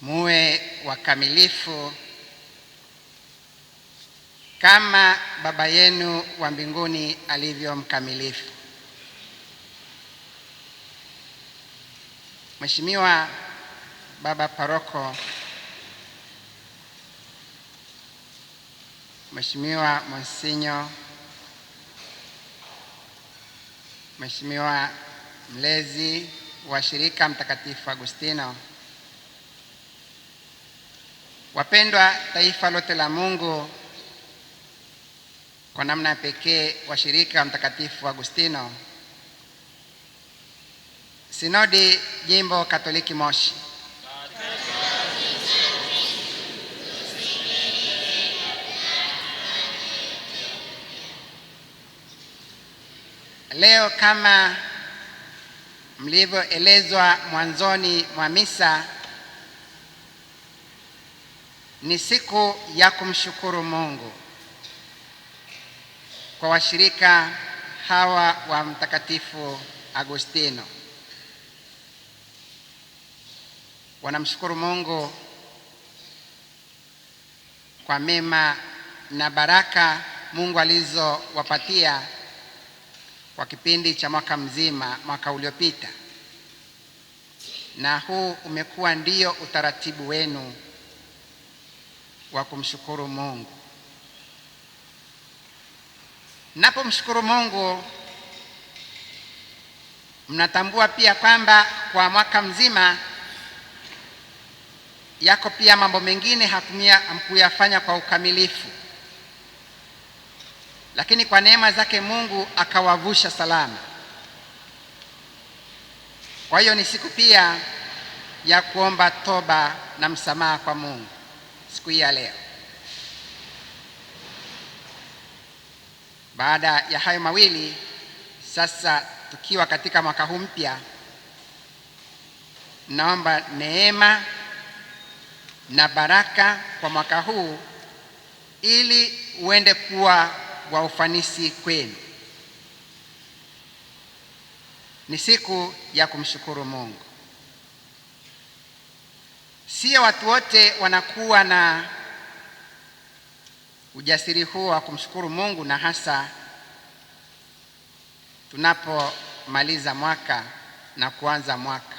muwe wakamilifu kama Baba yenu wa mbinguni alivyo mkamilifu. Mheshimiwa Baba Paroko, Mheshimiwa Monsinyo, Mheshimiwa mlezi wa shirika Mtakatifu Agustino, wapendwa taifa lote la Mungu, kwa namna pekee wa shirika Mtakatifu Agustino, Sinodi Jimbo Katoliki Moshi, leo kama mlivyoelezwa mwanzoni mwa misa, ni siku ya kumshukuru Mungu kwa washirika hawa wa Mtakatifu Agustino. Wanamshukuru Mungu kwa mema na baraka Mungu alizowapatia kwa kipindi cha mwaka mzima, mwaka uliopita, na huu umekuwa ndio utaratibu wenu wa kumshukuru Mungu. Napomshukuru Mungu, mnatambua pia kwamba kwa mwaka mzima yako pia mambo mengine hamkuyafanya kwa ukamilifu, lakini kwa neema zake Mungu akawavusha salama. Kwa hiyo ni siku pia ya kuomba toba na msamaha kwa Mungu siku hii ya leo. Baada ya hayo mawili, sasa tukiwa katika mwaka huu mpya, naomba neema na baraka kwa mwaka huu ili uende kuwa wa ufanisi kwenu. Ni siku ya kumshukuru Mungu. Sio watu wote wanakuwa na ujasiri huo wa kumshukuru Mungu, na hasa tunapomaliza mwaka na kuanza mwaka.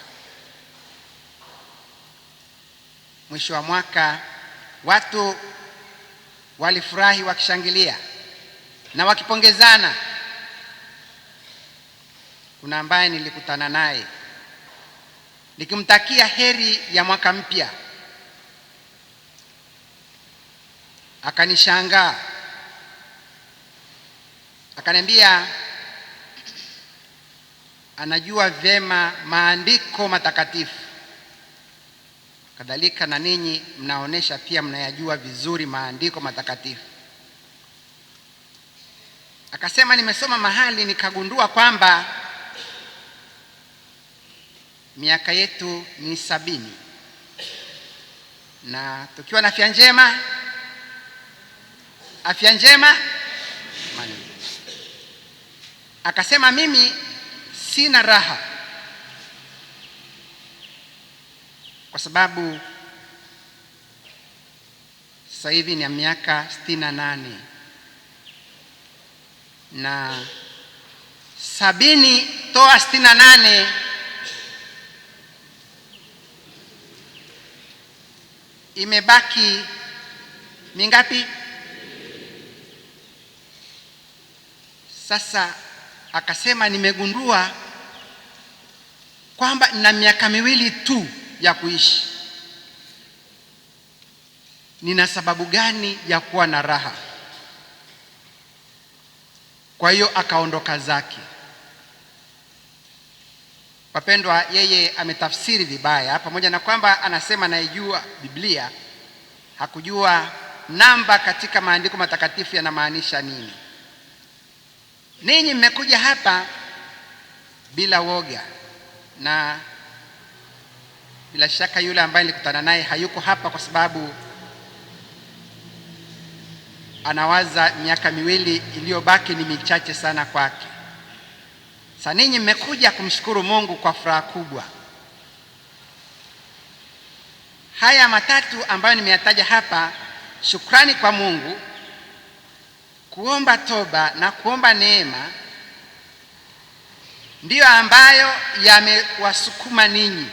Mwisho wa mwaka watu walifurahi wakishangilia na wakipongezana. Kuna ambaye nilikutana naye nikimtakia heri ya mwaka mpya, akanishangaa, akaniambia anajua vyema maandiko matakatifu. Kadhalika na ninyi mnaonesha pia mnayajua vizuri maandiko matakatifu. Akasema, nimesoma mahali nikagundua kwamba miaka yetu ni 70, na tukiwa na afya njema mani. Akasema, mimi sina raha kwa sababu sasa hivi ni miaka 68, na 70 toa 68 imebaki mingapi? Sasa akasema, nimegundua kwamba nina miaka 2 tu ya kuishi. Nina sababu gani ya kuwa na raha? Kwa hiyo akaondoka zake. Wapendwa, yeye ametafsiri vibaya, pamoja na kwamba anasema naijua Biblia, hakujua namba katika maandiko matakatifu yanamaanisha nini. Ninyi mmekuja hapa bila woga, na bila shaka yule ambaye nilikutana naye hayuko hapa kwa sababu anawaza miaka 2 iliyobaki ni michache sana kwake. Sasa ninyi mmekuja kumshukuru Mungu kwa furaha kubwa. Haya matatu ambayo nimeyataja hapa, shukrani kwa Mungu, kuomba toba na kuomba neema, ndiyo ambayo yamewasukuma ninyi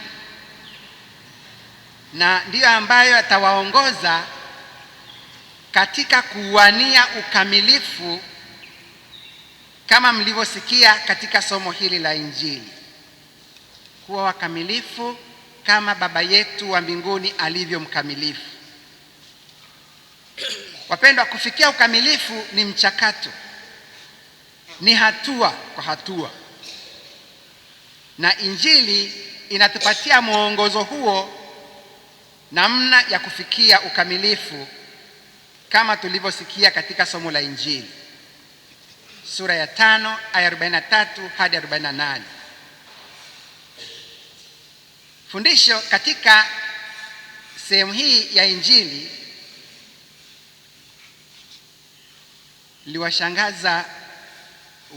na ndiyo ambayo yatawaongoza katika kuwania ukamilifu, kama mlivyosikia katika somo hili la Injili, kuwa wakamilifu kama Baba yetu wa mbinguni alivyo mkamilifu. Wapendwa, kufikia ukamilifu ni mchakato, ni hatua kwa hatua, na Injili inatupatia mwongozo huo, namna ya kufikia ukamilifu, kama tulivyosikia katika somo la Injili sura ya 5 aya 43 hadi 48. Fundisho katika sehemu hii ya Injili liwashangaza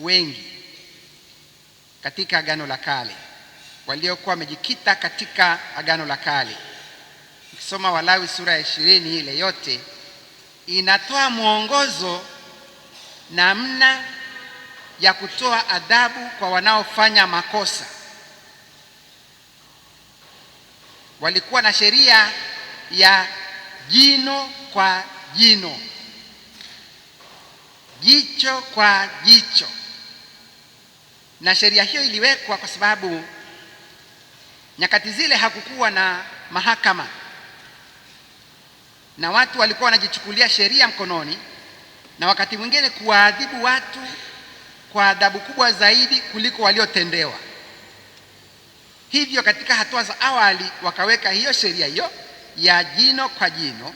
wengi katika Agano la Kale, waliokuwa wamejikita katika Agano la Kale. Ukisoma Walawi sura ya 20, ile yote inatoa mwongozo namna ya kutoa adhabu kwa wanaofanya makosa. Walikuwa na sheria ya jino kwa jino, jicho kwa jicho, na sheria hiyo iliwekwa kwa sababu nyakati zile hakukuwa na mahakama, na watu walikuwa wanajichukulia sheria mkononi, na wakati mwingine kuwaadhibu watu kwa adhabu kubwa zaidi kuliko waliotendewa. Hivyo katika hatua za awali wakaweka hiyo sheria hiyo ya jino kwa jino.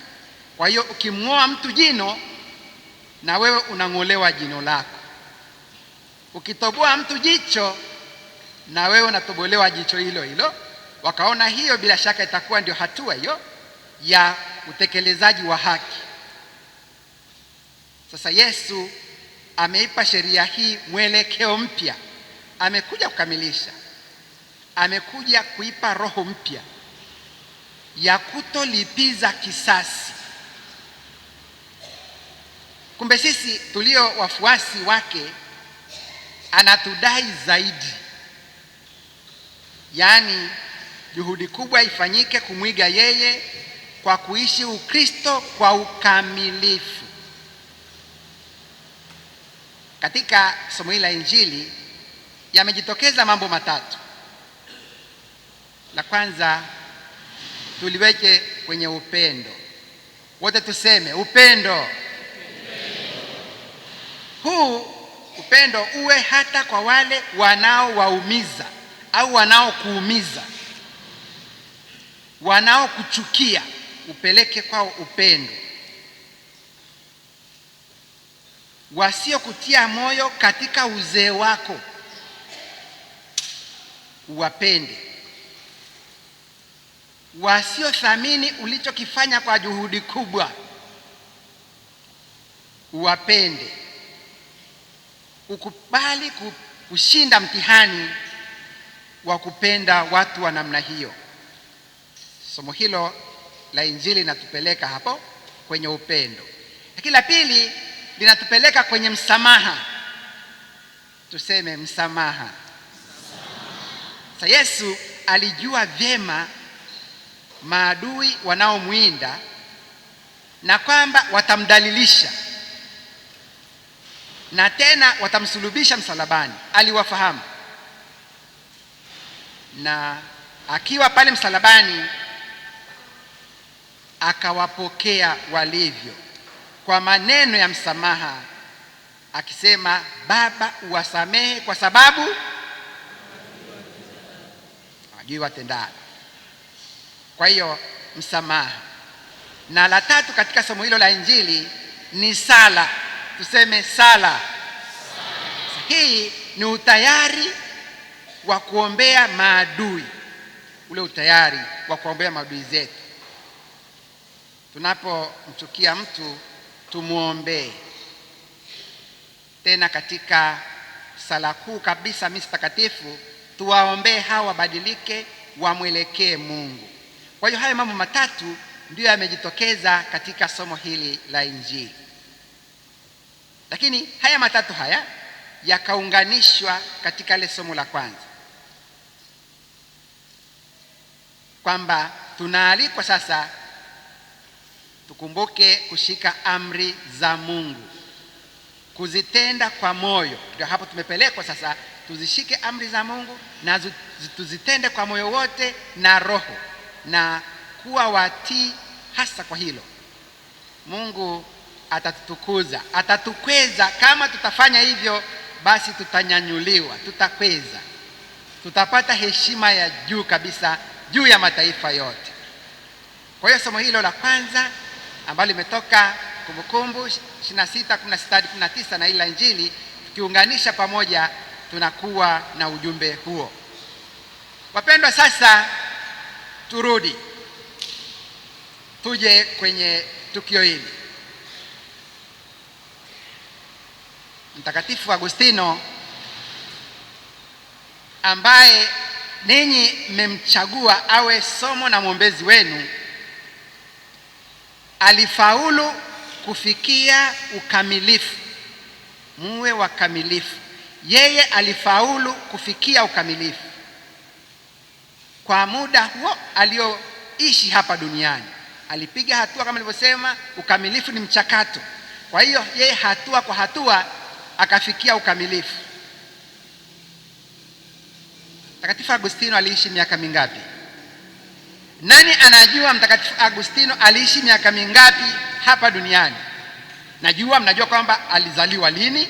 Kwa hiyo ukimng'oa mtu jino, na wewe unang'olewa jino lako. Ukitoboa mtu jicho, na wewe unatobolewa jicho hilo hilo. Wakaona hiyo bila shaka itakuwa ndio hatua hiyo ya utekelezaji wa haki. Sasa Yesu ameipa sheria hii mwelekeo mpya, amekuja kukamilisha, amekuja kuipa roho mpya ya kutolipiza kisasi. Kumbe sisi tulio wafuasi wake anatudai zaidi, yaani juhudi kubwa ifanyike kumwiga yeye kwa kuishi Ukristo kwa ukamilifu. Katika somo hili la Injili yamejitokeza mambo matatu. La kwanza tuliweke kwenye upendo. Wote tuseme upendo. Huu upendo uwe hata kwa wale wanaowaumiza au wanaokuumiza, wanaokuchukia, upeleke kwao upendo. Wasiokutia moyo katika uzee wako, uwapende. Wasiothamini ulichokifanya kwa juhudi kubwa, uwapende. Ukubali kushinda mtihani wa kupenda watu wa namna hiyo. Somo hilo la Injili linatupeleka hapo kwenye upendo. Lakini la pili linatupeleka kwenye msamaha. Tuseme msamaha. Sasa Yesu alijua vyema maadui wanaomwinda na kwamba watamdhalilisha na tena watamsulubisha msalabani. Aliwafahamu, na akiwa pale msalabani akawapokea walivyo kwa maneno ya msamaha, akisema, Baba, uwasamehe kwa sababu hawajui watendalo. Kwa hiyo msamaha. Na la tatu katika somo hilo la Injili ni sala. Tuseme sala. Hii ni utayari wa kuombea maadui, ule utayari wa kuombea maadui zetu. Tunapomchukia mtu tumuombee. Tena katika sala kuu kabisa, misa takatifu, tuwaombee hawa wabadilike, wamwelekee Mungu. Kwa hiyo haya mambo matatu ndiyo yamejitokeza katika somo hili la Injili, lakini haya matatu haya yakaunganishwa katika ile somo la kwanza, kwamba tunaalikwa sasa tukumbuke kushika amri za Mungu, kuzitenda kwa moyo. Ndio hapo tumepelekwa sasa tuzishike amri za Mungu na tuzitende kwa moyo wote na roho, na kuwa watii hasa kwa hilo. Mungu atatutukuza, atatukweza. Kama tutafanya hivyo, basi tutanyanyuliwa, tutakweza, tutapata heshima ya juu kabisa juu ya mataifa yote. Kwa hiyo somo hilo la kwanza ambalo limetoka Kumbukumbu 26:16-19 na hili la Injili, tukiunganisha pamoja tunakuwa na ujumbe huo. Wapendwa, sasa turudi tuje kwenye tukio hili. Mtakatifu Agustino ambaye ninyi mmemchagua awe somo na mwombezi wenu, alifaulu kufikia ukamilifu. Muwe wakamilifu. Yeye alifaulu kufikia ukamilifu kwa muda huo alioishi hapa duniani. Alipiga hatua, kama nilivyosema, ukamilifu ni mchakato. Kwa hiyo yeye hatua kwa hatua akafikia ukamilifu. Mtakatifu Agustino aliishi miaka mingapi? Nani anajua Mtakatifu Agustino aliishi miaka mingapi hapa duniani? Mnajua kwamba alizaliwa lini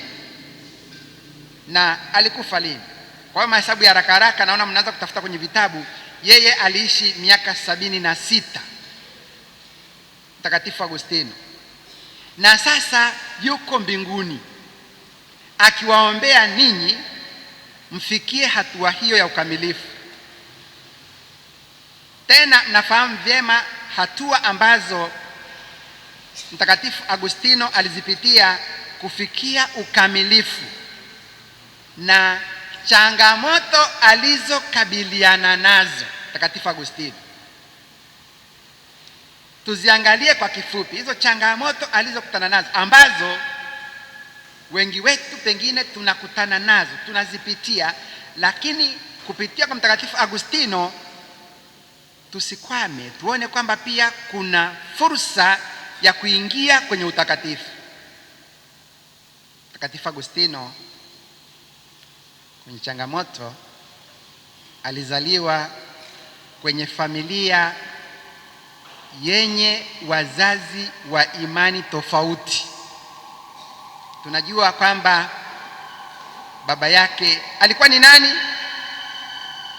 na alikufa lini. Kwa hiyo mahesabu ya haraka haraka, naona mnaanza kutafuta kwenye vitabu. Yeye aliishi miaka 76, Mtakatifu Agustino, na sasa yuko mbinguni akiwaombea ninyi mfikie hatua hiyo ya ukamilifu. Tena mnafahamu vyema hatua ambazo Mtakatifu Agustino alizipitia kufikia ukamilifu na changamoto alizokabiliana nazo Mtakatifu Agustino. Tuziangalie kwa kifupi hizo changamoto alizokutana nazo, ambazo wengi wetu pengine tunakutana nazo, tunazipitia, lakini kupitia kwa Mtakatifu Agustino tusikwame, tuone kwamba pia kuna fursa ya kuingia kwenye utakatifu. Mtakatifu Agustino kwenye changamoto, alizaliwa kwenye familia yenye wazazi wa imani tofauti. Tunajua kwamba baba yake alikuwa ni nani?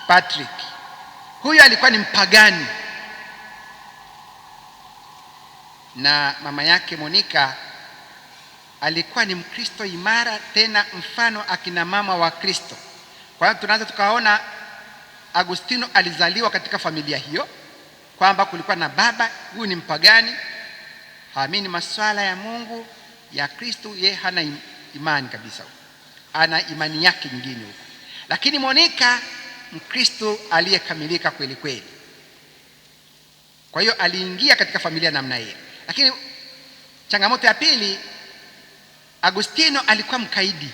Patrick. Huyo alikuwa ni mpagani, na mama yake Monica alikuwa ni Mkristo imara, tena mfano akina mama wa Kristo. Kwa hiyo tunaanza tukaona Agustino alizaliwa katika familia hiyo, kwamba kulikuwa na baba huyu ni mpagani, haamini masuala ya Mungu ya Kristo, yeye hana imani kabisa, ana imani yake nyingine huko. Lakini Monica Mkristo aliyekamilika kweli kweli. Kwa hiyo aliingia katika familia namna hiyo. Lakini changamoto ya pili, Agustino alikuwa mkaidi.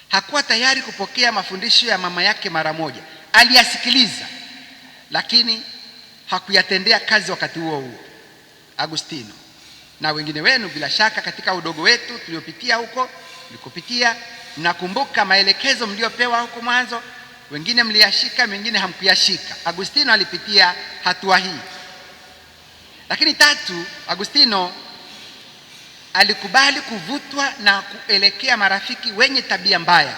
Hakuwa tayari kupokea mafundisho ya mama yake mara moja. Aliyasikiliza, lakini hakuyatendea kazi wakati huo huo. Agustino na wengine wenu bila shaka katika udogo wetu tuliopitia huko, nilikopitia, mnakumbuka maelekezo mliopewa huko mwanzo, wengine mliyashika, wengine hamkuyashika. Agustino alipitia hatua hii. Lakini tatu, Agustino alikubali kuvutwa na kuelekea marafiki wenye tabia mbaya.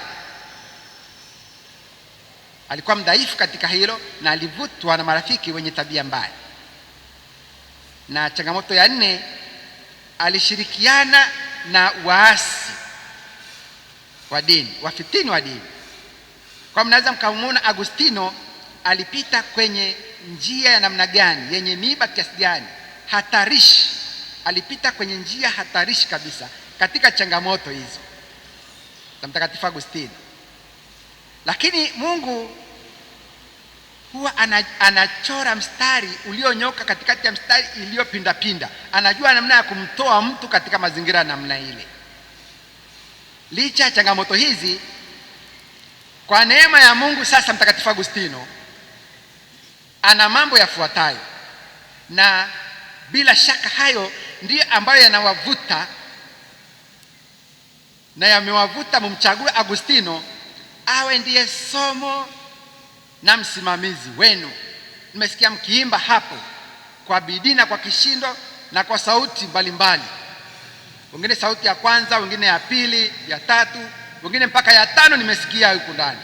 Alikuwa mdhaifu katika hilo na alivutwa na marafiki wenye tabia mbaya. Na changamoto ya nne, alishirikiana na waasi wa dini, wafitini wa dini. Kwa mnaweza mkamuona Agustino alipita kwenye njia ya namna gani, yenye miiba kiasi gani, hatarishi. Alipita kwenye njia hatarishi kabisa katika changamoto hizo za Mtakatifu Agustino. Lakini Mungu huwa anachora mstari ulionyoka katikati ya mstari iliyopinda pinda. Anajua namna ya kumtoa mtu katika mazingira namna ile. Licha ya changamoto hizi, kwa neema ya Mungu, sasa Mtakatifu Agustino ana mambo yafuatayo, na bila shaka hayo ndiyo ambayo yanawavuta na yamewavuta mumchague Agustino awe ndiye somo na msimamizi wenu. Nimesikia mkiimba hapo kwa bidii na kwa kishindo na kwa sauti mbalimbali, wengine sauti ya kwanza, wengine ya pili, ya tatu, wengine mpaka ya tano nimesikia huko ndani.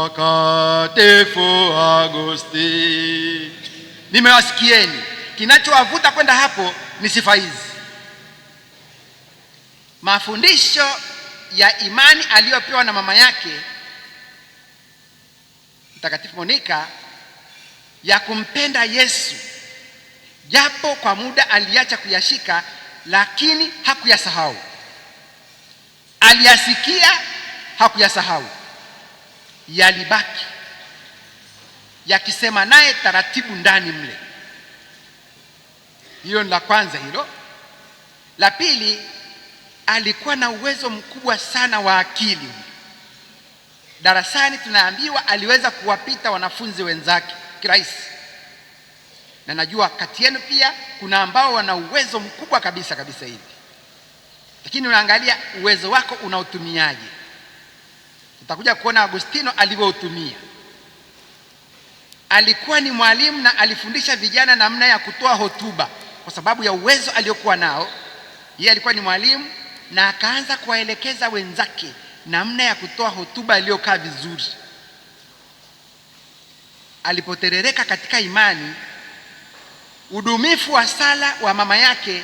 Mtakatifu Agustino, nimewasikieni. Kinachowavuta kwenda hapo ni sifa hizi. Mafundisho ya imani aliyopewa na mama yake Mtakatifu Monica ya kumpenda Yesu, japo kwa muda aliacha kuyashika, lakini hakuyasahau. Aliyasikia, hakuyasahau, yalibaki yakisema naye taratibu ndani mle. Hiyo ni la kwanza hilo. La pili, alikuwa na uwezo mkubwa sana wa akili. Darasani tunaambiwa aliweza kuwapita wanafunzi wenzake kirahisi, na najua kati yenu pia kuna ambao wana uwezo mkubwa kabisa hivi, lakini unaangalia uwezo wako unautumiaje. Utakuja kuona Agustino alivyoutumia. Alikuwa ni mwalimu na alifundisha vijana namna ya kutoa hotuba kwa sababu ya uwezo aliokuwa nao. Yeye alikuwa ni mwalimu na akaanza kuwaelekeza wenzake namna ya kutoa hotuba iliyokaa vizuri. Alipoterereka katika imani, udumifu wa sala wa mama yake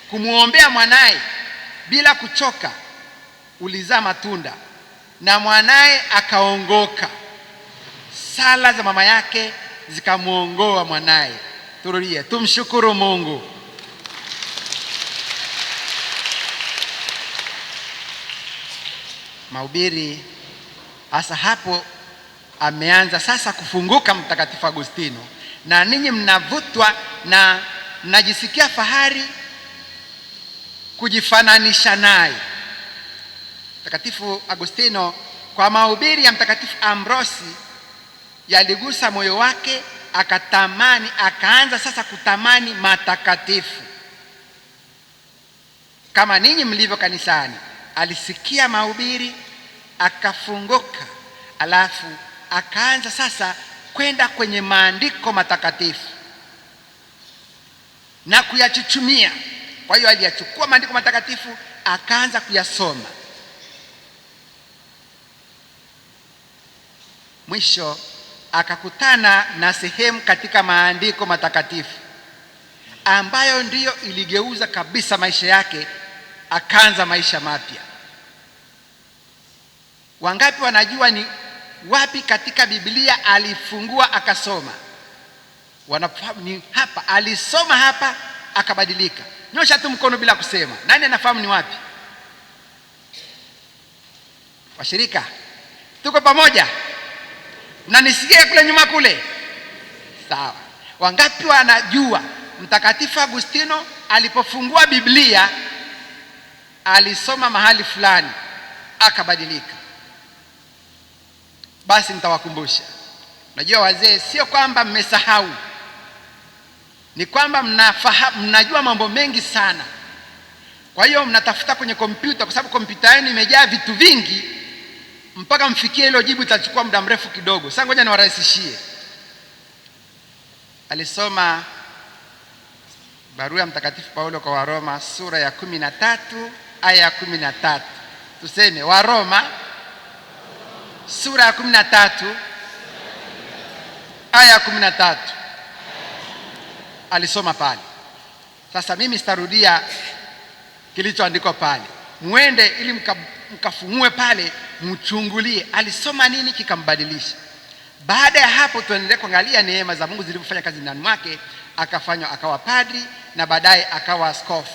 kumuombea mwanaye bila kuchoka ulizaa matunda na mwanaye akaongoka. Sala za mama yake zikamuongoa mwanaye. Turudie, tumshukuru Mungu. Mahubiri hasa hapo ameanza sasa kufunguka Mtakatifu Agustino, na ninyi mnavutwa na mnajisikia fahari kujifananisha naye. Mtakatifu Agustino kwa mahubiri ya Mtakatifu Ambrosi yaligusa moyo wake, akaanza sasa kutamani matakatifu. Kama ninyi mlivyo kanisani, alisikia mahubiri akafunguka, alafu akaanza sasa kwenda kwenye maandiko matakatifu na kuyachuchumia. Kwa hiyo aliyachukua maandiko matakatifu akaanza kuyasoma. Mwisho akakutana na sehemu katika maandiko matakatifu ambayo ndiyo iligeuza kabisa maisha yake, akaanza maisha mapya. Wangapi wanajua ni wapi katika Biblia alifungua akasoma? Wanafahamu ni hapa, alisoma hapa akabadilika. Nyosha tu mkono bila kusema. Nani anafahamu ni wapi? Washirika, tuko pamoja? Mnanisikia kule nyuma kule? Sawa. Wangapi wanajua Mtakatifu Agustino alipofungua Biblia alisoma mahali fulani akabadilika? Basi nitawakumbusha. Najua wazee, sio kwamba mmesahau, ni kwamba mnajua mambo mengi sana. Kwa hiyo mnatafuta kwenye kompyuta, kwa sababu kompyuta yenu imejaa vitu vingi, mpaka mfikie hilo jibu itachukua muda mrefu kidogo. Sasa ngoja niwarahisishie. Alisoma barua ya Mtakatifu Paulo kwa Waroma sura ya 13 aya ya 13. Tuseme Waroma sura ya 13 aya ya 13. Alisoma pale. Sasa mimi sitarudia kilichoandikwa pale. Muende ili mkafumue pale, mchungulie alisoma nini kikambadilisha. Baada ya hapo tuendelee kuangalia neema za Mungu zilivyofanya kazi ndani mwake, akafanywa akawa padri na baadaye akawa askofu.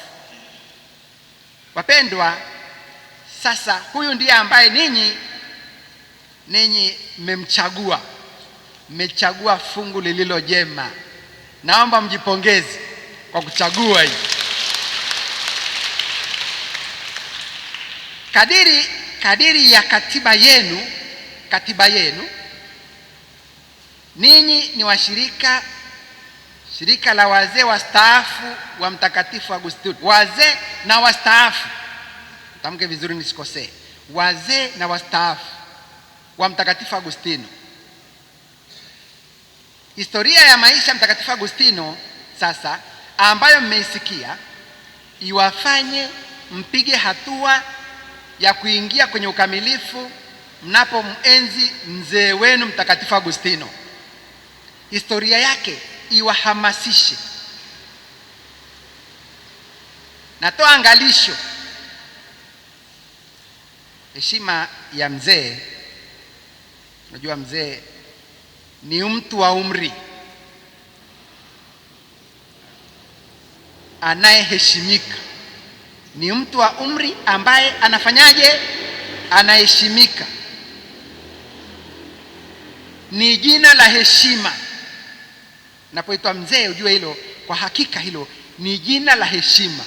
Wapendwa, sasa huyu ndiye ambaye ninyi mmemchagua mmechagua fungu lililo jema. Naomba mjipongeze kwa kuchagua hii. Kadiri ya katiba yenu, ninyi ni washirika shirika la wazee wastaafu wa Mtakatifu Agustino. Wazee na wastaafu, tamke vizuri nisikosee, wazee na wastaafu wa Mtakatifu Agustino. Historia ya maisha Mtakatifu Agustino sasa ambayo mmeisikia iwafanye mpige hatua ya kuingia kwenye ukamilifu mnapomenzi mzee wenu Mtakatifu Agustino. Historia yake iwahamasishe. Natoa angalisho. Heshima ya mzee, unajua mzee ni mtu wa umri anayeheshimika. Ni mtu wa umri ambaye anafanyaje? Anaheshimika. Ni jina la heshima. Napoitwa mzee ujue hilo, kwa hakika hilo ni jina la heshima.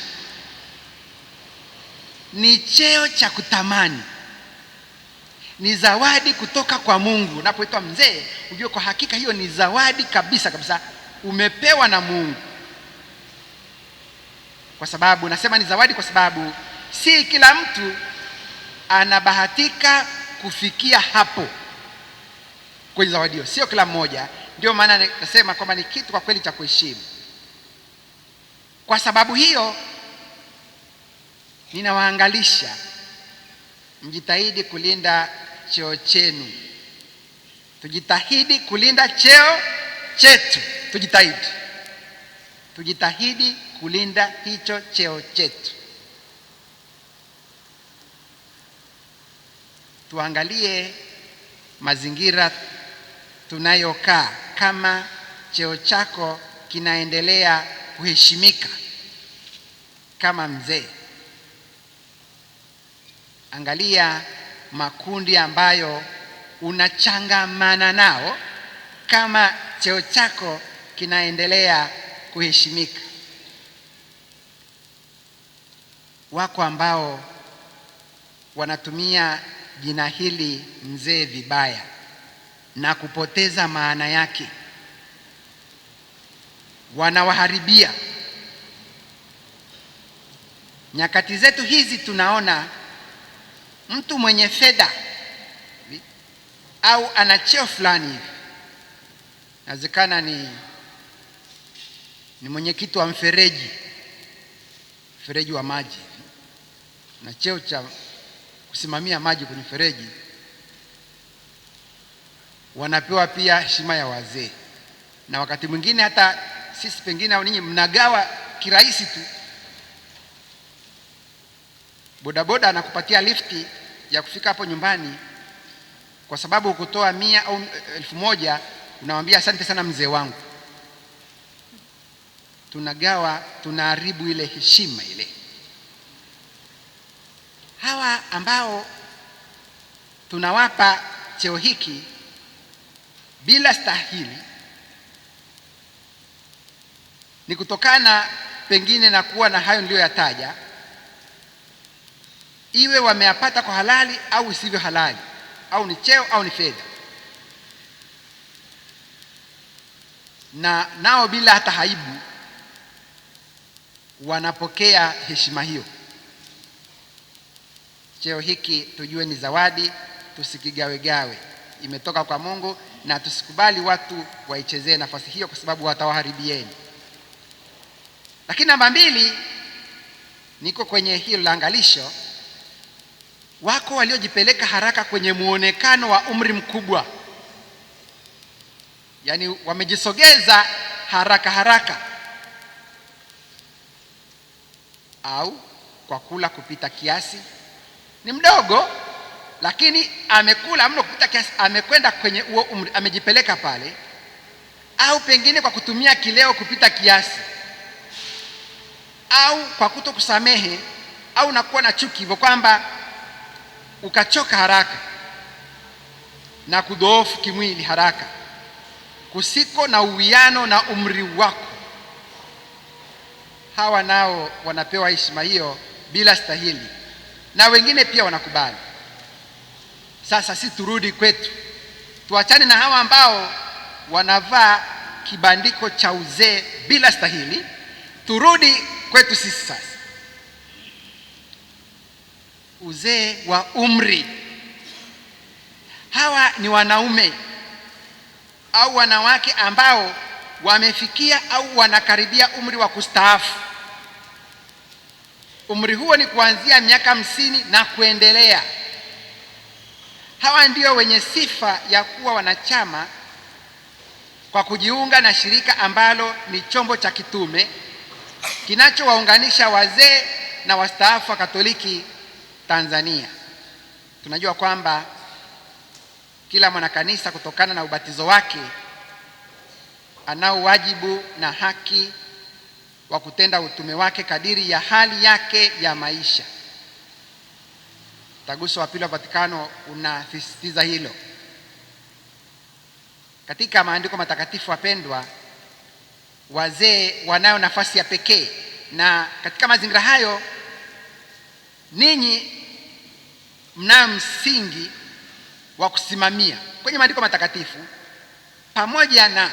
Ni cheo cha kutamani. Ni zawadi kutoka kwa Mungu. Napoitwa mzee ujue kwa hakika hiyo ni zawadi kabisa kabisa, umepewa na Mungu. Kwa sababu nasema ni zawadi kwa sababu si kila mtu anabahatika kufikia hapo kwenye zawadi hiyo, sio kila mmoja. Ndio maana nasema kwamba ni kitu kwa kweli cha kuheshimu. Kwa sababu hiyo ninawaangalisha mjitahidi kulinda cheo chenu. Tujitahidi kulinda cheo chetu. Tujitahidi kulinda hicho cheo chetu. Tuangalie mazingira tunayokaa. Kama cheo chako kinaendelea kuheshimika kama mzee, angalia makundi ambayo unachangamana nao. Kama cheo chako kinaendelea kuheshimika, wako ambao wanatumia jina hili mzee vibaya na kupoteza maana yake. Wanawaharibia. Nyakati zetu hizi tunaona mtu mwenye fedha au ana cheo fulani hivi, inawezekana ni mwenyekiti wa mfereji wa maji na cheo cha kusimamia maji kwenye mfereji, wanapewa pia heshima ya wazee. Na wakati mwingine hata sisi pengine au ninyi mnagawa kirahisi tu. Bodaboda anakupatia lifti ya kufika hapo nyumbani, kwa sababu ukutoa 100 au 1000, unamwambia asante sana mzee wangu. Tunagawa, tunaharibu ile heshima ile. Hawa ambao tunawapa cheo hiki bila stahili ni kutokana pengine na kuwa na hayo niliyoyataja, iwe wameyapata kwa halali au isivyo halali, au ni cheo au ni fedha, na nao bila hata haibu wanapokea heshima hiyo. Cheo hiki tujue ni zawadi, tusikigawegawe. Imetoka kwa Mungu na tusikubali watu waichezee nafasi hiyo, kwa sababu watawaharibieni. Lakini namba 2, niko kwenye hilo la angalisho. Wako waliojipeleka haraka kwenye muonekano wa umri mkubwa, yaani wamejisogeza haraka, au kwa kula kupita kiasi. Ni mdogo lakini amekula mno kupita kiasi, amekwenda kwenye huo umri, amejipeleka pale. Au pengine kwa kutumia kileo kupita kiasi, au kwa kutokusamehe, au nakuwa na chuki hivyo kwamba ukachoka haraka na kudhoofu kimwili haraka. kusiko na uwiano na umri wako. Hawa nao wanapewa heshima hiyo bila stahili, na wengine pia wanakubali. Sasa si turudi kwetu, tuachane na hawa ambao wanavaa kibandiko cha uzee bila stahili, turudi kwetu sisi sasa. Uzee wa umri. Hawa ni wanaume au wanawake ambao wamefikia au wanakaribia umri wa kustaafu. Umri huo ni kuanzia miaka 50 na kuendelea. Hawa ndio wenye sifa ya kuwa wanachama kwa kujiunga na shirika ambalo ni chombo cha kitume kinachowaunganisha wazee na wastaafu wa Katoliki Tanzania. Tunajua kwamba kila mwanakanisa kutokana na ubatizo wake anao wajibu na haki wa kutenda utume wake kadiri ya hali yake ya maisha. Mtaguso wa Pili wa Vatikano unasisitiza hilo. Katika maandiko matakatifu, wapendwa, wazee wanayo nafasi ya pekee, na katika mazingira hayo ninyi mna msingi wa kusimamia kwenye maandiko matakatifu, pamoja na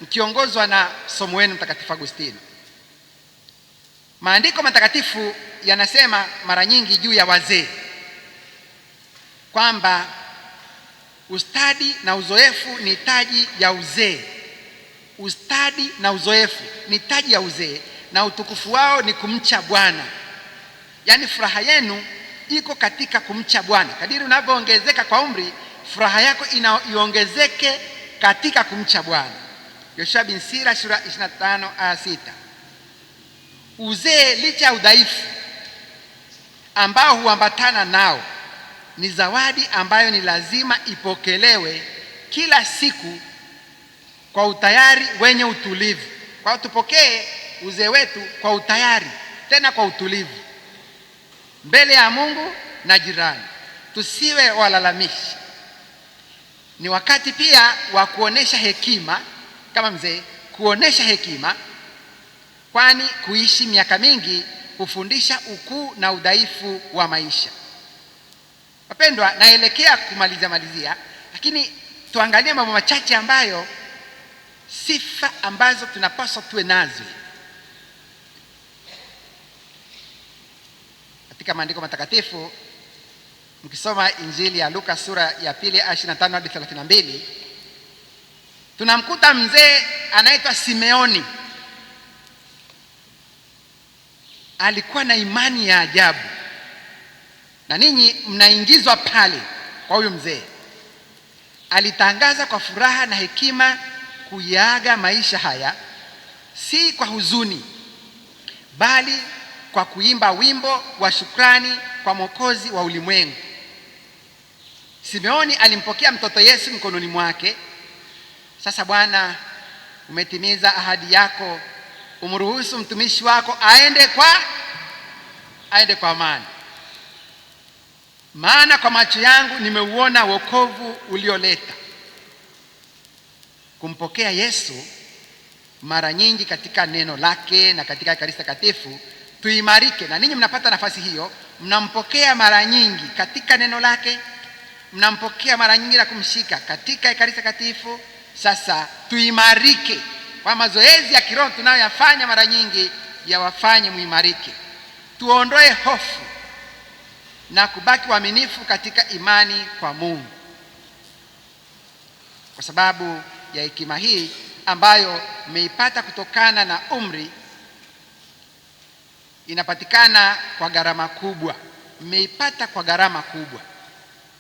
mkiongozwa na somo wenu Mtakatifu Agustino. Maandiko matakatifu yanasema mara nyingi juu ya wazee kwamba ustadi na uzoefu ni taji ya uzee. Ustadi na uzoefu ni taji ya uzee, na utukufu wao ni kumcha Bwana. Yaani furaha yenu iko katika kumcha Bwana. Kadiri unavyoongezeka kwa umri, furaha yako iongezeke katika kumcha Bwana. Yoshua bin Sira sura 25 aya 6. Uzee licha ya udhaifu ambao huambatana nao ni zawadi ambayo ni lazima ipokelewe kila siku kwa utayari wenye utulivu. Kwa tupokee uzee wetu kwa utayari, tena kwa utulivu, mbele ya Mungu na jirani. Tusiwe walalamishi. Ni wakati pia wa kuonesha hekima kama mzee, kuonesha hekima, kwani kuishi miaka mingi hufundisha ukuu na udhaifu wa maisha. Wapendwa, naelekea kumalizia, lakini tuangalie mambo machache ambayo sifa ambazo tunapaswa tuwe nazo katika maandiko matakatifu. Mkisoma Injili ya Luka sura ya 2 aya 25 hadi 32, tunamkuta mzee anaitwa Simeoni. Alikuwa na imani ya ajabu, na ninyi mnaingizwa pale kwa huyu mzee. Alitangaza kwa furaha na hekima kuyaaga maisha haya, si kwa huzuni, bali kwa kuimba wimbo wa shukrani kwa Mwokozi wa ulimwengu. Simeoni alimpokea mtoto Yesu mkononi mwake. Sasa Bwana, umetimiza ahadi yako, umruhusu mtumishi wako aende kwa amani. Maana kwa macho yangu nimeuona wokovu ulioleta. Kumpokea Yesu mara nyingi katika neno lake na katika Ekaristi Takatifu, tuimarike. Na ninyi mnapata nafasi hiyo, mnampokea mara nyingi katika neno lake, mnampokea mara nyingi na kumshika katika Ekaristi Takatifu. Sasa tuimarike kwa mazoezi ya kiroho tunayoyafanya mara nyingi, yawafanye muimarike. Tuondoe hofu na kubaki waaminifu katika imani kwa Mungu. Kwa sababu ya hekima hii ambayo mmeipata kutokana na umri, inapatikana kwa gharama kubwa. Mmeipata kwa gharama kubwa.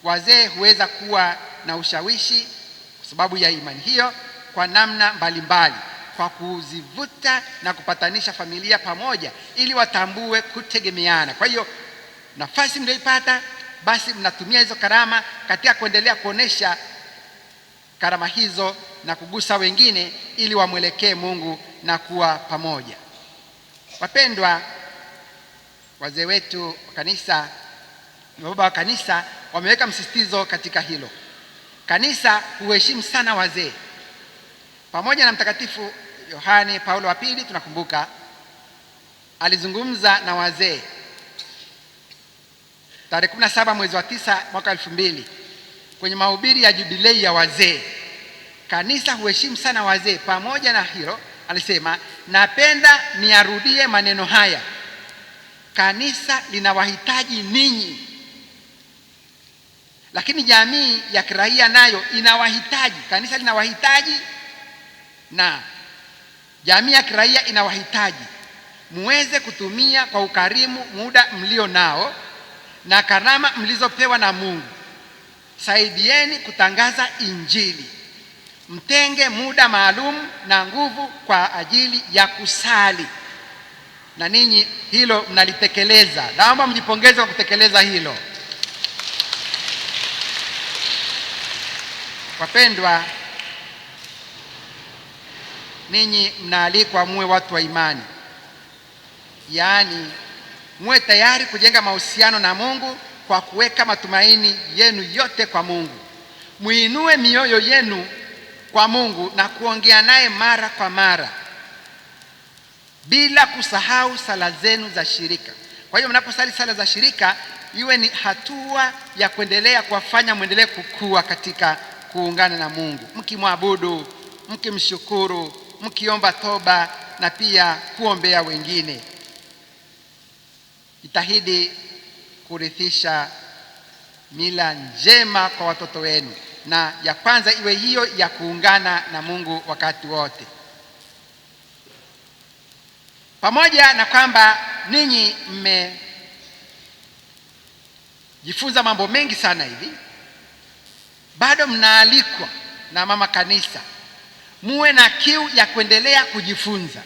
Wazee huweza kuwa na ushawishi kwa sababu ya imani hiyo kwa namna mbalimbali, kwa kuzivuta na kupatanisha familia pamoja ili watambue kutegemeana. Kwa hiyo nafasi mlioipata, basi mnatumia hizo karama katika kuendelea kuonesha karama hizo na kugusa wengine ili wamwelekee Mungu na kuwa pamoja. Wapendwa, wazee wetu wa kanisa, baba wa kanisa, wameweka msisitizo katika hilo. Kanisa huheshimu sana wazee. Pamoja na Mtakatifu Yohane Paulo wa pili, tunakumbuka alizungumza na wazee tarehe 17 mwezi wa 9 mwaka 2000 kwenye mahubiri ya jubilei ya wazee. Kanisa huheshimu sana wazee. Pamoja na hilo, alisema, napenda niarudie maneno haya, kanisa linawahitaji ninyi, lakini jamii ya kiraia nayo inawahitaji. Kanisa linawahitaji na jamii ya kiraia inawahitaji. Muweze kutumia kwa ukarimu muda mlio nao na karama mlizopewa na Mungu. Saidieni kutangaza Injili. Mtenge muda maalum na nguvu kwa ajili ya kusali. Na ninyi hilo mnalitekeleza. Naomba mjipongeze kwa kutekeleza hilo. Wapendwa, ninyi mnaalikwa muwe watu wa imani. Yaani muwe tayari kujenga mahusiano na Mungu kwa kuweka matumaini yenu yote kwa Mungu. Muinue mioyo yenu kwa Mungu na kuongea naye mara kwa mara, bila kusahau sala zenu za shirika. Kwa hiyo mnaposali sala za shirika, iwe ni hatua ya kuendelea kuwafanya muendelee kukua katika kuungana na Mungu, mkimwabudu, mkimshukuru, mkiomba toba na pia kuombea wengine. Jitahidi kurithisha mila njema kwa watoto wenu, na ya kwanza iwe hiyo ya kuungana na Mungu wakati wote. Pamoja na kwamba ninyi mmejifunza mambo mengi sana hivi, bado mnaalikwa na mama kanisa muwe na kiu ya kuendelea kujifunza.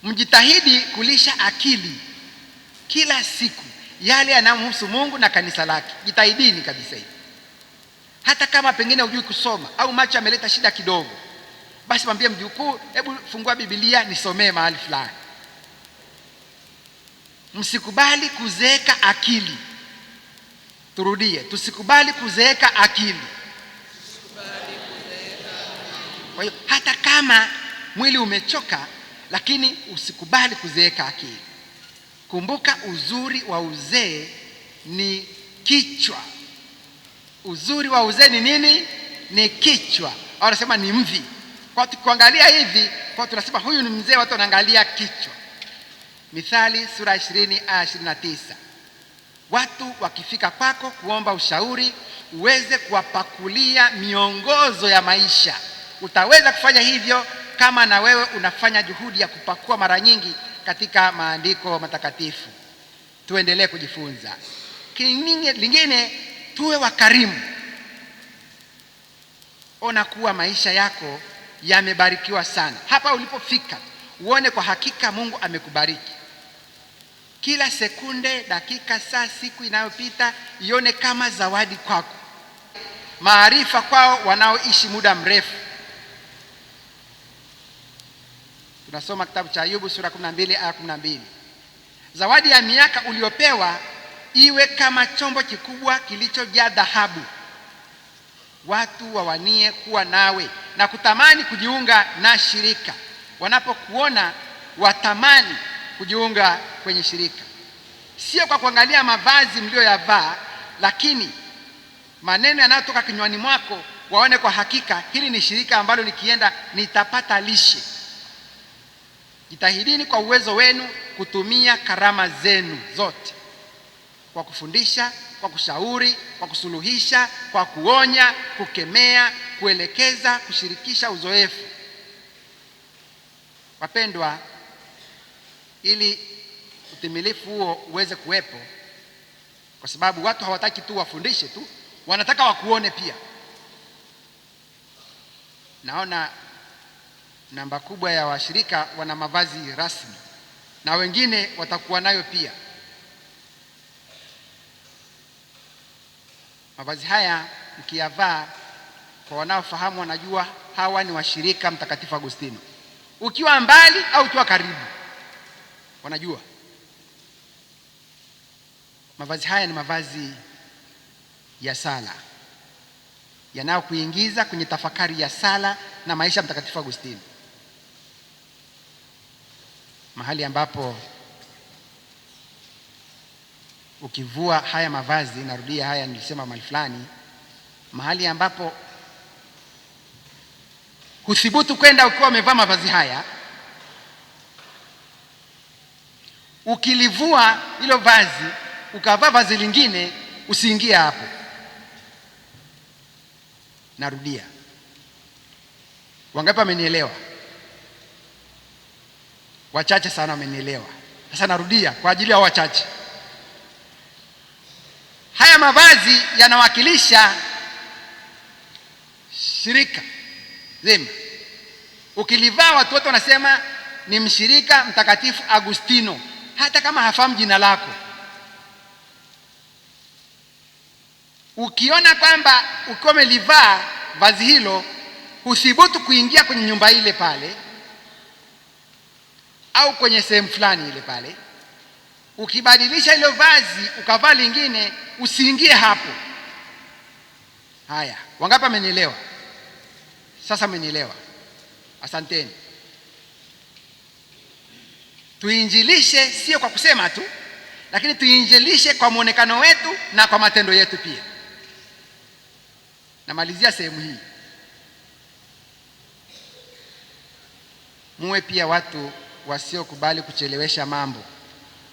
Mjitahidi kulisha akili kila siku yale yanayomhusu Mungu na kanisa lake. Jitahidini kabisa hivi. Hata kama pengine hujui kusoma au macho yameleta shida kidogo, basi mwambie mjukuu, hebu fungua Biblia nisomee mahali fulani. Msikubali kuzeeka akili. Turudie, tusikubali kuzeeka akili. Kwa hiyo hata kama mwili umechoka, lakini usikubali kuzeeka akili. Kumbuka, uzuri wa uzee ni kichwa. Uzuri wa uzee ni nini? Ni kichwa. Au wanasema ni mvi. Kwa tukiangalia hivi, kwa tunasema huyu ni mzee, watu wanaangalia kichwa. Mithali sura 20 aya 29. Watu wakifika kwako kuomba ushauri, uweze kuwapakulia miongozo ya maisha. Utaweza kufanya hivyo kama na wewe unafanya juhudi ya kupakua mara nyingi katika maandiko matakatifu. Tuendelee kujifunza. Lingine, tuwe wakarimu. Ona kuwa maisha yako yamebarikiwa sana. Hapa ulipofika, uone kwa hakika Mungu amekubariki. Kila sekunde, dakika, saa, siku inayopita ione kama zawadi kwako. Maarifa kwao wanaoishi muda mrefu. Tunasoma kitabu cha Ayubu sura 12 aya 12. Zawadi ya miaka uliopewa iwe kama chombo kikubwa kilichojaa dhahabu. Watu wawanie kuwa nawe na kutamani kujiunga na shirika. Wanapokuona watamani kujiunga kwenye shirika. Sio kwa kuangalia mavazi mlioyavaa, lakini maneno yanayotoka kinywani mwako waone kwa hakika hili ni shirika ambalo nikienda nitapata lishe. Jitahidini kwa uwezo wenu kutumia karama zenu zote, kwa kufundisha, kwa kushauri, kwa kusuluhisha, kwa kuonya, kukemea, kuelekeza, kushirikisha uzoefu. Wapendwa, ili utimilifu huo uweze kuwepo, kwa sababu watu hawataki tu wafundishe tu, wanataka wakuone pia. Naona namba kubwa ya washirika wana mavazi rasmi, na wengine watakuwa nayo pia. Mavazi haya mkiyavaa, kwa wanaofahamu wanajua hawa ni washirika Mtakatifu Agustino. Ukiwa mbali au ukiwa karibu, wanajua. Mavazi haya ni mavazi ya sala. yanayokuingiza kwenye tafakari ya sala na maisha ya Mtakatifu Agustino, mahali ambapo ukivua haya mavazi, narudia haya nilisema mahali fulani, mahali ambapo huthubutu kwenda ukiwa umevaa mavazi haya, ukilivua hilo vazi ukavaa vazi lingine, usiingie hapo. Narudia, wangapi wamenielewa? Wachache sana wamenielewa. Sasa narudia kwa ajili ya wachache. Haya mavazi yanawakilisha shirika zima. Ukilivaa watu wote wanasema ni mshirika Mtakatifu Agustino, hata kama hafahamu jina lako. Ukiona kwamba ukiwa umelivaa vazi hilo huthubutu kuingia kwenye nyumba ile pale au kwenye sehemu fulani ile pale, ukibadilisha hilo vazi ukavaa lingine, usiingie hapo. Haya, wangapi wamenielewa? Sasa mmenielewa, asanteni. Tuinjilishe sio kwa kusema tu, lakini tuinjilishe kwa muonekano wetu na kwa matendo yetu pia. Namalizia sehemu hii. Muwe pia watu wasiokubali kuchelewesha mambo.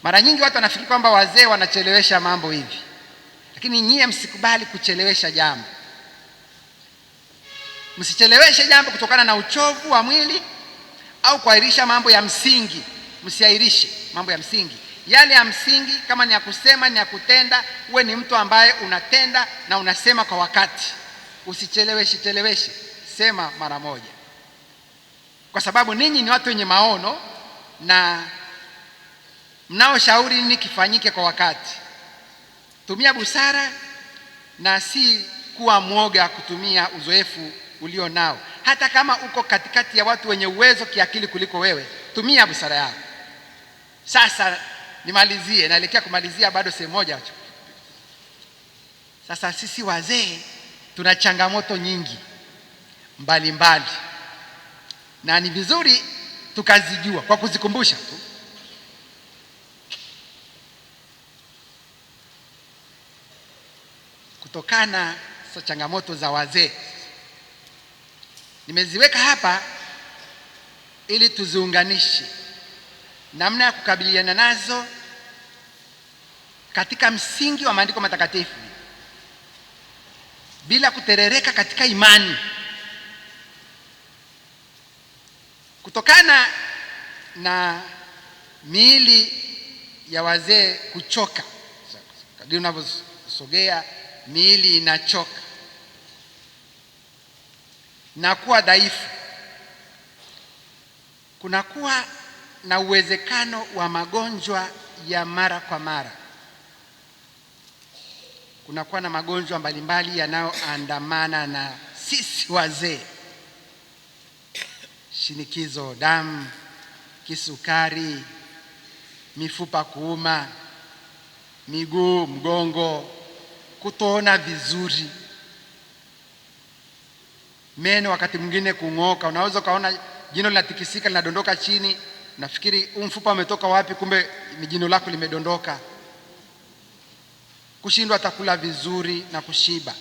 Mara nyingi watu wanafikiri kwamba wazee wanachelewesha mambo hivi, lakini nyie msikubali kuchelewesha jambo. Msicheleweshe jambo kutokana na uchovu wa mwili au kuahirisha mambo ya msingi. Msiahirishe mambo ya msingi. Yale ya msingi, kama ni ya kusema, ni ya kutenda, uwe ni mtu ambaye unatenda na unasema kwa wakati. Usicheleweshe, sema mara moja, kwa sababu ninyi ni watu wenye maono na mnaoshauri nini kifanyike kwa wakati. Tumia busara na si kuwa mwoga kutumia uzoefu ulio nao. Hata kama uko katikati ya watu wenye uwezo kiakili kuliko wewe, tumia busara yako. Sasa nimalizie, naelekea kumalizia, bado sehemu moja. Sasa sisi wazee tuna changamoto nyingi mbalimbali, na ni vizuri tukazijua kwa kuzikumbusha tu. Kutokana na changamoto za wazee, nimeziweka hapa ili tuziunganishe namna ya kukabiliana nazo katika msingi wa maandiko matakatifu bila kuterereka katika imani. Kutokana na miili ya wazee kuchoka, kadri unavyosogea miili inachoka na kuwa dhaifu, kunakuwa na uwezekano wa magonjwa ya mara kwa mara. Kunakuwa na magonjwa mbalimbali yanayoandamana na sisi wazee: shinikizo damu, kisukari, mifupa kuuma, miguu, mgongo, kutoona vizuri, meno wakati mwingine kung'oka. Unaweza ukaona jino linatikisika, linadondoka chini, nafikiri mfupa umetoka wapi, kumbe ni jino lako limedondoka. Kushindwa hata kula vizuri na kushiba.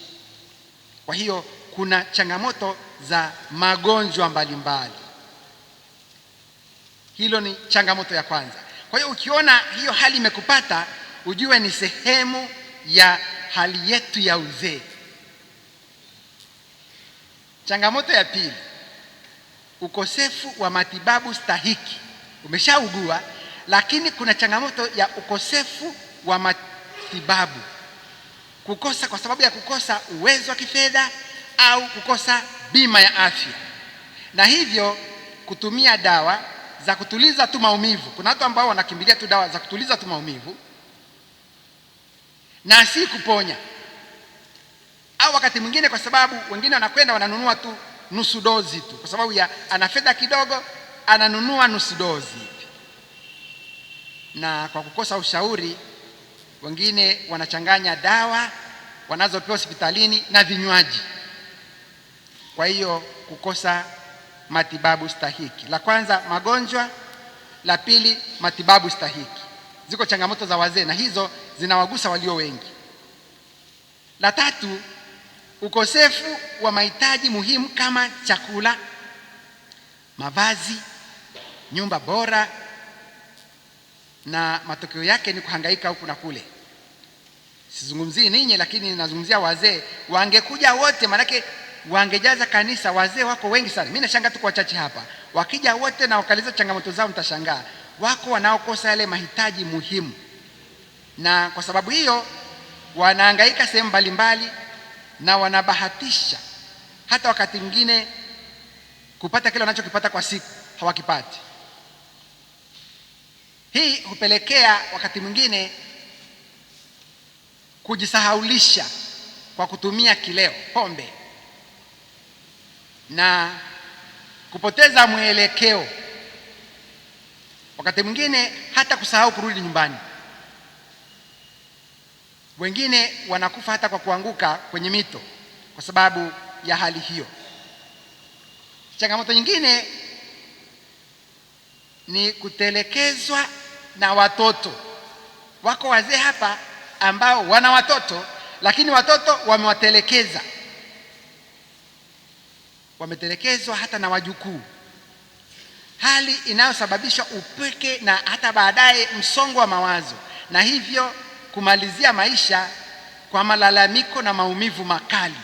Kwa hiyo kuna changamoto za magonjwa mbalimbali. Hilo ni changamoto ya kwanza. Kwa hiyo ukiona hiyo hali imekupata, ujue ni sehemu ya hali yetu ya uzee. Changamoto ya pili, ukosefu wa matibabu stahiki. Umeshaugua, lakini kuna changamoto ya ukosefu wa matibabu. Kukosa kwa sababu ya kukosa uwezo wa kifedha au kukosa bima ya afya, na hivyo kutumia dawa za kutuliza tu maumivu. Kuna watu ambao wanakimbilia tu dawa za kutuliza tu maumivu na si kuponya. Au wakati mwingine, kwa sababu wengine wanakwenda wananunua tu nusu dozi tu, kwa sababu ya ana fedha kidogo, ananunua nusu dozi. Na kwa kukosa ushauri, wengine wanachanganya dawa wanazopewa hospitalini na vinywaji. Kwa hiyo kukosa matibabu stahiki. La kwanza magonjwa, la pili matibabu stahiki. Ziko changamoto za wazee na hizo zinawagusa walio wengi. La tatu, ukosefu wa mahitaji muhimu kama chakula, mavazi, nyumba bora, na matokeo yake ni kuhangaika huku na kule. Sizungumzii ninyi, lakini ninazungumzia wazee. Wangekuja wote, manake wangejaza kanisa. Wazee wako wengi sana. Mimi nashangaa tu kwa wachache hapa. Wakija wote na wakaliza changamoto zao, mtashangaa. Wako wanaokosa yale mahitaji muhimu, na kwa sababu hiyo wanahangaika sehemu mbalimbali na wanabahatisha hata wakati mwingine kupata kile wanachokipata kwa siku hawakipati. Hii hupelekea wakati mwingine kujisahaulisha kwa kutumia kileo, pombe, na kupoteza mwelekeo, wakati mwingine hata kusahau kurudi nyumbani. Wengine wanakufa hata kwa kuanguka kwenye mito kwa sababu ya hali hiyo. Changamoto nyingine ni kutelekezwa na watoto. Wako wazee hapa ambao wana watoto, lakini watoto wamewatelekeza. Wametelekezwa hata na wajukuu, hali inayosababisha upweke na hata baadaye msongo wa mawazo, na hivyo kumalizia maisha kwa malalamiko na maumivu makali.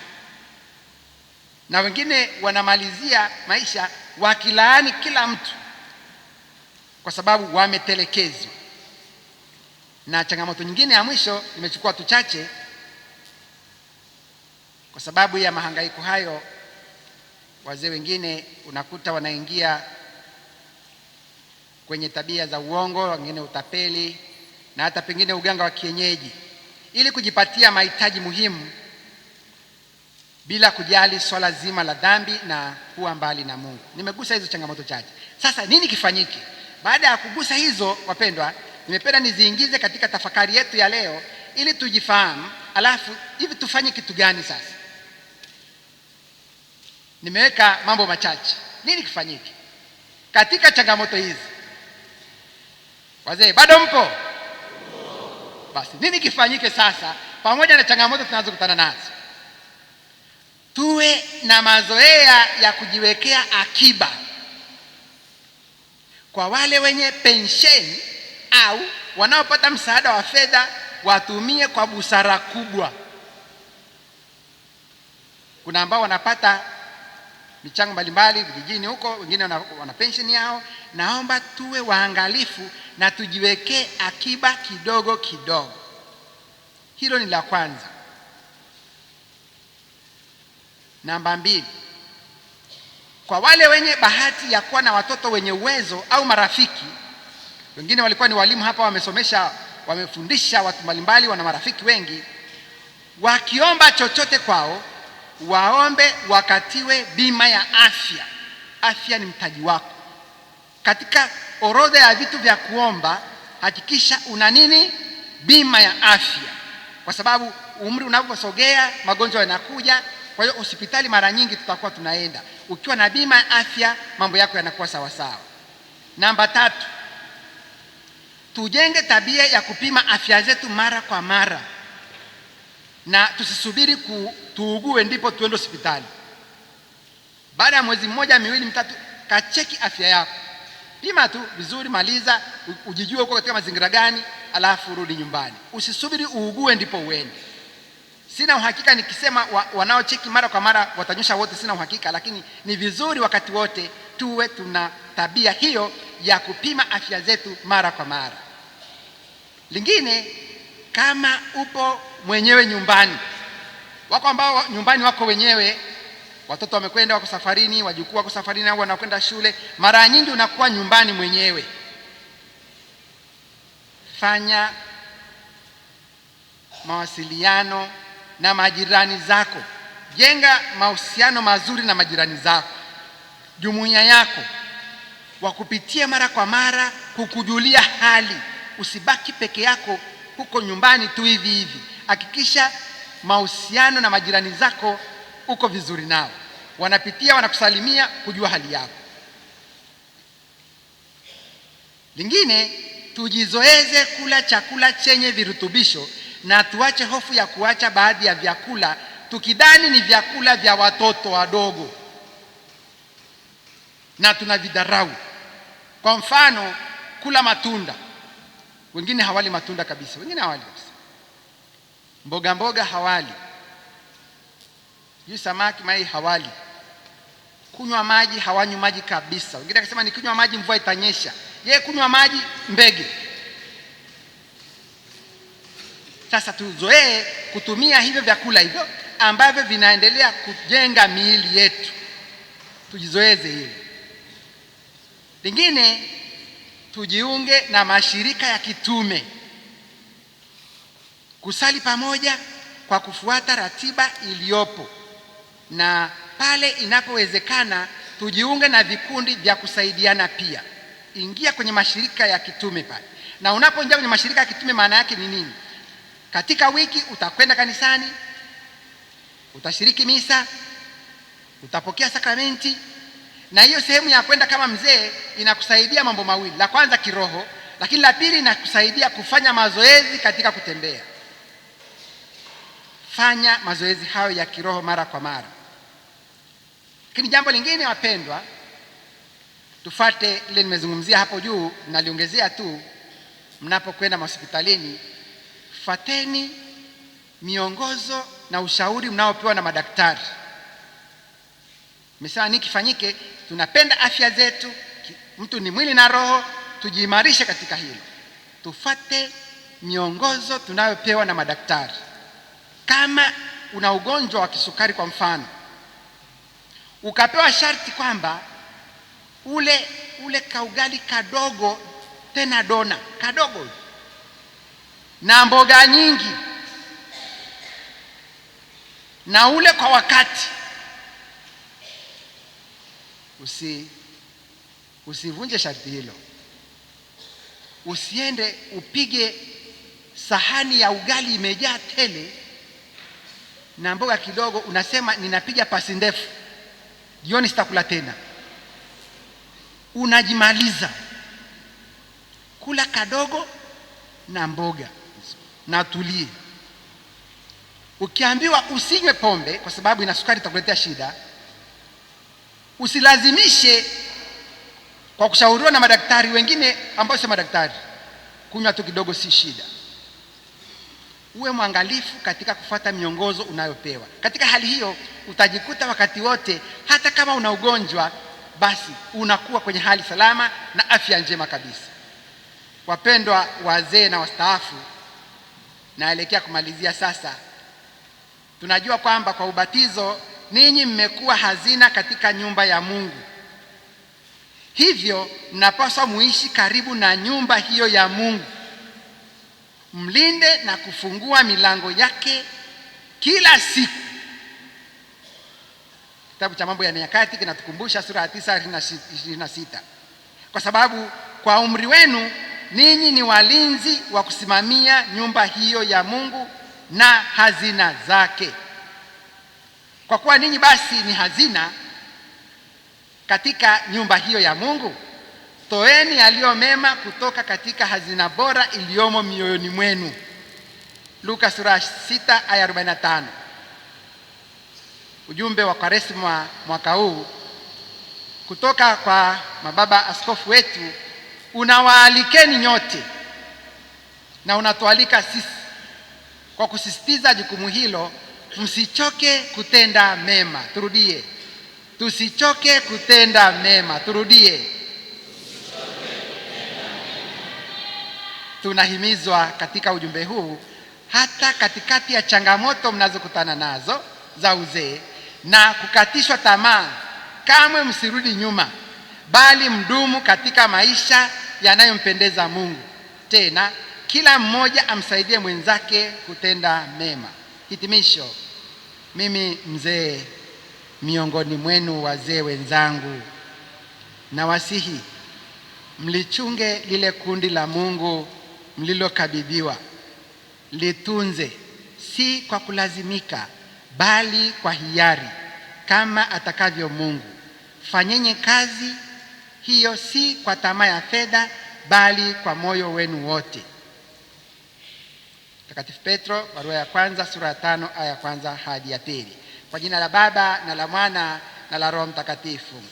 Na wengine wanamalizia maisha wakilaani kila mtu kwa sababu wametelekezwa. Na changamoto nyingine ya mwisho, nimechukua tu chache kwa sababu ya mahangaiko hayo. Wazee wengine unakuta wanaingia kwenye tabia za uongo, wengine utapeli na hata pengine uganga wa kienyeji ili kujipatia mahitaji muhimu bila kujali swala zima la dhambi na kuwa mbali na Mungu. Nimegusa hizo changamoto chache. Sasa nini kifanyike? Baada ya kugusa hizo, wapendwa, nimependa niziingize katika tafakari yetu ya leo ili tujifahamu, alafu hivi tufanye kitu gani sasa? Nimeweka mambo machache. Nini kifanyike katika changamoto hizi? Wazee bado mpo? Basi nini kifanyike sasa pamoja na changamoto tunazokutana nazo? Tuwe na mazoea ya kujiwekea akiba. Kwa wale wenye pensheni au wanaopata msaada wa fedha, watumie kwa busara kubwa. Kuna ambao wanapata michango mbalimbali vijijini huko, wengine wana pensheni yao. Naomba tuwe waangalifu na tujiwekee akiba kidogo kidogo. Hilo ni la kwanza. Namba 2, kwa wale wenye bahati ya kuwa na watoto wenye uwezo au marafiki, wengine walikuwa ni walimu hapa, wamesomesha, wamefundisha watu mbalimbali, wana marafiki wengi, wakiomba chochote kwao, waombe wakatiwe bima ya afya. Afya ni mtaji wako. Katika orodha ya vitu vya kuomba, hakikisha una nini? Bima ya afya, kwa sababu umri unaposogea magonjwa yanakuja. Kwa hiyo hospitali mara nyingi tutakuwa tunaenda. Ukiwa na bima ya afya, mambo yako yanakuwa sawa sawa. Namba 3, tujenge tabia ya kupima afya zetu mara kwa mara, na tusisubiri tuugue ndipo tuende hospitali. Baada ya mwezi mmoja, miwili, mitatu, kacheki afya yako. Pima tu vizuri, maliza, ujijue uko katika mazingira gani, alafu rudi nyumbani. Usisubiri uugue ndipo uende. Sina uhakika nikisema wanaocheki mara kwa mara watanyosha wote, sina uhakika, lakini ni vizuri wakati wote tuwe tuna tabia hiyo ya kupima afya zetu mara kwa mara. Lingine, kama upo mwenyewe nyumbani, wako ambao nyumbani wako wenyewe, watoto wamekwenda, wako safarini, wajukuu wako safarini au wanakwenda shule, mara nyingi unakuwa nyumbani mwenyewe. Fanya mawasiliano na majirani zako. Jenga mahusiano mazuri na majirani zako, jumuiya yako, wakupitie mara kwa mara kukujulia hali. Usibaki peke yako huko nyumbani tu hivi hivi. Hakikisha mahusiano na majirani zako uko vizuri nao. wanapitia, wanakusalimia kujua hali yako. Lingine, tujizoeze kula chakula chenye virutubisho na tuache hofu ya kuacha baadhi ya vyakula tukidhani ni vyakula vya watoto wadogo na tunavidharau. Kwa mfano, kula matunda. Wengine hawali matunda kabisa, wengine hawali kabisa. Mboga hawali. Samaki, mayai hawali. Kunywa maji, hawanywi maji kabisa. Wengine akisema nikinywa maji mvua itanyesha. Yeye kunywa maji mbege. Sasa tuzoee kutumia hivyo vyakula hivyo ambavyo vinaendelea kujenga miili yetu. Tujizoeze hilo. Lingine, tujiunge na mashirika ya kitume. Kusali pamoja kwa kufuata ratiba iliyopo, na pale inapowezekana tujiunge na vikundi vya kusaidiana pia. Ingia kwenye mashirika ya kitume pale. Na unapoingia kwenye mashirika ya kitume, maana yake ni nini? Katika wiki utakwenda kanisani, utashiriki misa, utapokea sakramenti, na hiyo sehemu ya kwenda kama mzee inakusaidia mambo mawili. La kwanza kiroho, lakini la pili inakusaidia kufanya mazoezi katika kutembea. Fanya mazoezi hayo ya kiroho mara kwa mara. Lakini jambo lingine wapendwa, tufate ile nimezungumzia hapo juu, naliongezea tu, mnapokwenda hospitalini, fateni miongozo na ushauri mnaopewa na madaktari. Nimesema nini kifanyike? Tunapenda afya zetu, mtu ni mwili na roho, tujiimarishe katika hilo. Tufate miongozo tunayopewa na madaktari. Kama una ugonjwa wa kisukari kwa mfano, ukapewa sharti kwamba ule kaugali kadogo, tena dona kadogo na mboga nyingi, na ule kwa wakati, usivunje sharti hilo. Usiende upige sahani ya ugali imejaa tele na mboga kidogo, unasema ninapiga pasi ndefu, jioni sitakula tena. Unajimaliza. Kula kadogo na mboga na tulie. Ukiambiwa usinywe pombe kwa sababu ina sukari, itakuletea shida, usilazimishe kwa kushauriwa na madaktari wengine ambao si madaktari. Kunywa tu kidogo si shida. Uwe mwangalifu katika kufuata miongozo unayopewa. Katika hali hiyo utajikuta wakati wote, hata kama una ugonjwa, basi unakuwa kwenye hali salama na afya njema kabisa. Wapendwa wazee na wastaafu, naelekea kumalizia sasa. Tunajua kwamba kwa ubatizo ninyi mmekuwa hazina katika nyumba ya Mungu. Hivyo mnapaswa muishi karibu na nyumba hiyo ya Mungu. Mlinde na kufungua milango yake kila siku. Kitabu cha Mambo ya Nyakati kinatukumbusha sura ya 9:26. Kwa sababu kwa umri wenu ninyi ni walinzi wa kusimamia nyumba hiyo ya Mungu na hazina zake. Kwa kuwa ninyi basi ni hazina katika nyumba hiyo ya Mungu, toeni yaliyo mema kutoka katika hazina bora iliyomo mioyoni mwenu. Luka sura 6:45. Ujumbe wa Kwaresma mwaka huu kutoka kwa mababa askofu wetu unawaalikeni nyote na unatualika sisi kwa kusisitiza jukumu hilo. Msichoke kutenda mema. Turudie. Tusichoke kutenda mema. Turudie. Tunahimizwa katika ujumbe huu, hata katikati ya changamoto mnazokutana nazo za uzee na kukatishwa tamaa, kamwe msirudi nyuma, bali mdumu katika maisha yanayompendeza Mungu. Tena kila mmoja amsaidie mwenzake kutenda mema. Hitimisho. Mimi mzee miongoni mwenu wazee wenzangu, nawasihi mlichunge lile kundi la Mungu mlilokabidhiwa. Litunze, si kwa kulazimika, bali kwa hiari, kama atakavyo Mungu. Fanyeni kazi hiyo si kwa tamaa ya fedha, bali kwa moyo wenu wote. Mtakatifu Petro, barua ya kwanza sura ya 5 aya ya 1 hadi ya 2. Kwa jina la Baba na la Mwana na la Roho Mtakatifu.